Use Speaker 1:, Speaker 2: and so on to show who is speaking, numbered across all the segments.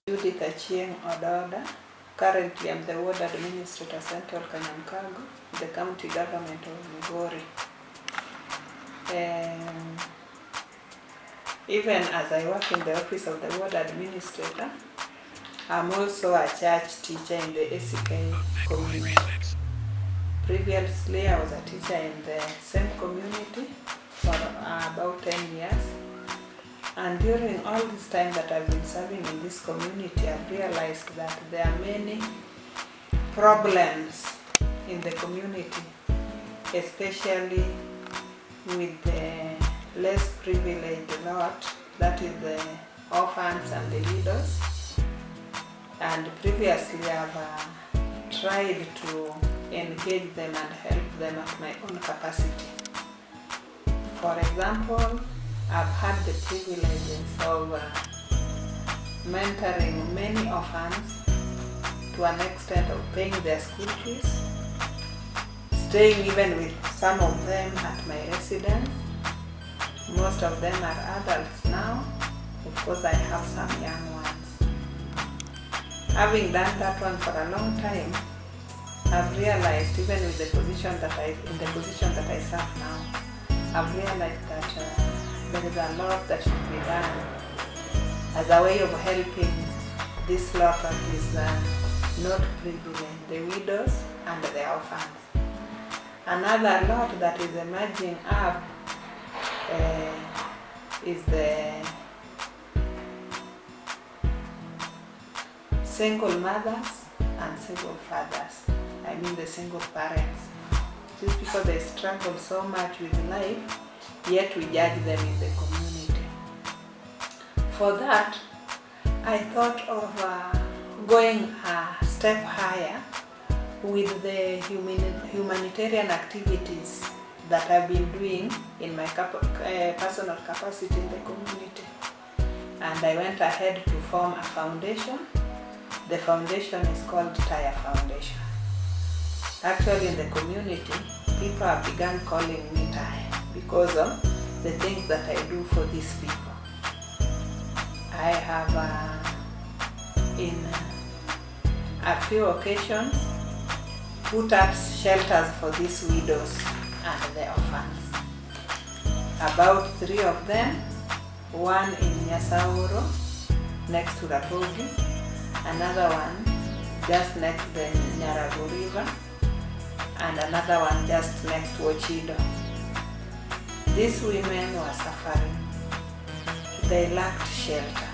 Speaker 1: Judith Ododa. Currently, I'm the Ward Administrator Central Kanyamkago, the County Government of Uriri. Even as I work in the office of the Ward Administrator, I'm also a church teacher in the ACK community. Previously, I was a teacher in the same community for about 10 years. And during all this time that I've been serving in this community, I've realized that there are many problems in the community, especially with the less privileged lot, that is the orphans and the widows. And previously I've tried to engage them and help them at my own capacity. For example, I've had the privileges of mentoring many orphans to an extent of paying their school fees, staying even with some of them at my residence. Most of them are adults now. Of course, I have some young ones. Having done that one for a long time, I've realized, even with the position that I serve now, I've realized that there is a lot that should be done as a way of helping this lot that is not privileged, the widows and the orphans. Another lot that is emerging up is the single mothers and single fathers. I mean the single parents. Just because they struggle so much with life, yet we judge them in the community. For that, I thought of going a step higher with the humanitarian activities that I've been doing in my personal capacity in the community. And I went ahead to form a foundation. The foundation is called TAYA Foundation. Actually, in the community, people have begun calling me TAYA because of the things that I do for these people. I have, in a few occasions, put up shelters for these widows and the orphans. About 3 of them, one in Nyasauro, next to Rapogi, another one just next to the Nyarago River, and another one just next to Ochido. These women were suffering. They lacked shelter.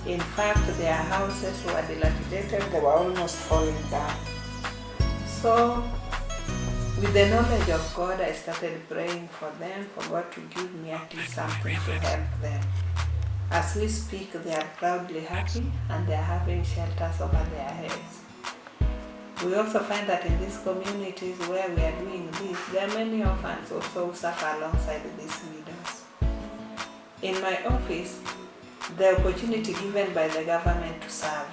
Speaker 1: In fact, their houses were dilapidated, they were almost falling down. So, with the knowledge of God, I started praying for them, for God to give me at least something to help them. As we speak, they are proudly happy and they are having shelters over their heads. We also find that in these communities where we are doing this, there are many orphans also who suffer alongside these widows. In my office, the opportunity given by the government to serve,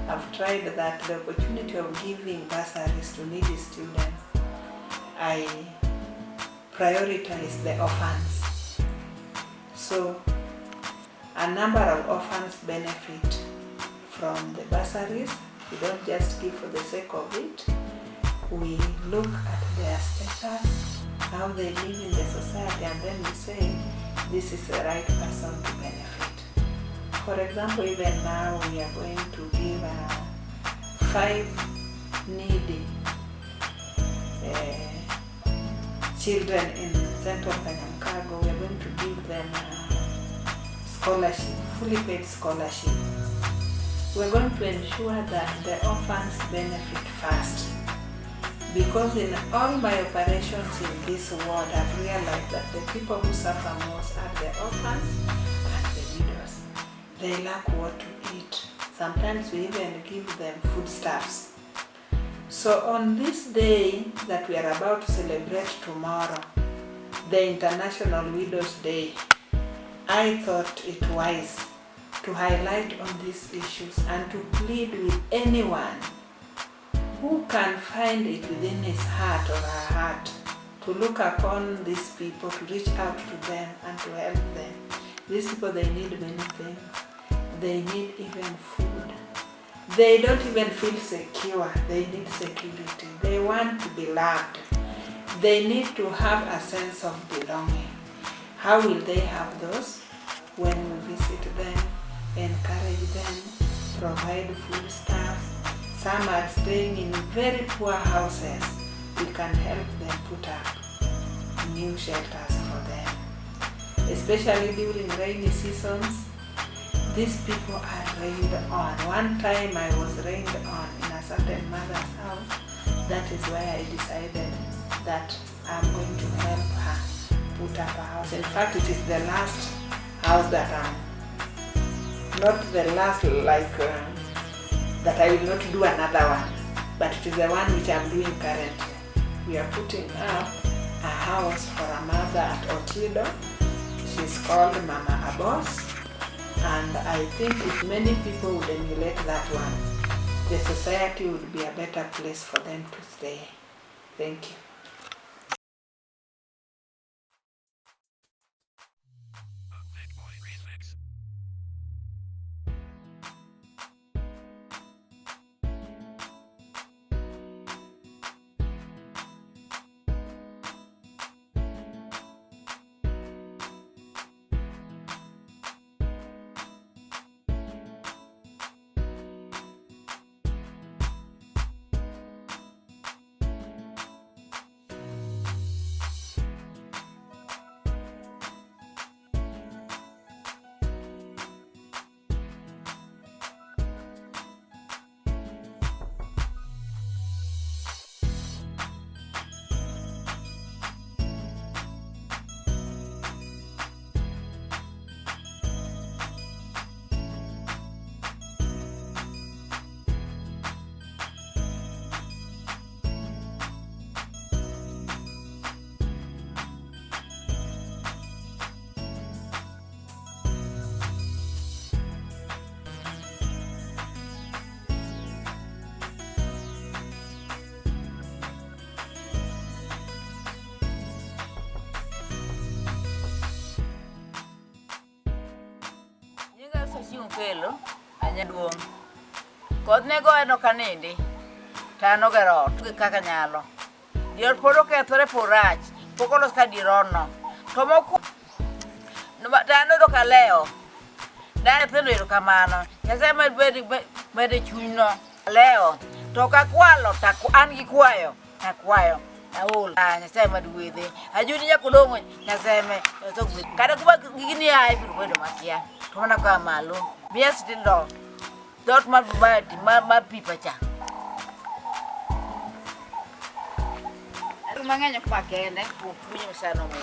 Speaker 1: I've tried that, the opportunity of giving bursaries to needy students, I prioritize the orphans. So, a number of orphans benefit from the bursaries. We don't just give for the sake of it. We look at their status, how they live in the society, and then we say, this is the right person to benefit. For example, even now we are going to give 5 needy children in Central Kanyamkago. We are going to give them scholarship, fully paid scholarship. We're going to ensure that the orphans benefit first. Because in all my operations in this world, I've realized that the people who suffer most are the orphans and the widows. They lack what to eat. Sometimes we even give them foodstuffs. So on this day that we are about to celebrate tomorrow, the International Widows Day, I thought it wise to highlight on these issues and to plead with anyone who can find it within his heart or her heart to look upon these people, to reach out to them and to help them. These people, they need many things. they need even food. They don't even feel secure. They need security. They want to be loved. They need to have a sense of belonging. How will they have those? When we visit them, encourage them, provide food stuff. Some are staying in very poor houses. We can help them put up new shelters for them. Especially during rainy seasons, these people are rained on. One time I was rained on in a certain mother's house. That is why I decided that I'm going to help her put up a house. In fact, it is the last house that not the last that I will not do another one, but it is the one which I'm doing currently. We are putting up a house for a mother at Otido. She's called Mama Abos, and I think if many people would emulate that one, the society would be a better place for them to stay. Thank you.
Speaker 2: Pelo anya duong kod nego eno kanindi tano gerot kaka nyalo dior podo kethore porach pokolos ka dirono to moko no tano do kaleo dane pelo ero kamano nyase med chunyno leo to ka kwalo ta an gi kwayo akwayo aul nyase med withe ajuni nyakudongo nyase me to kada kuba gini ai bido makia to mana ka malo bias tindo dot ma badi ma pipa cha manganya kwa kene ku punyo sana mo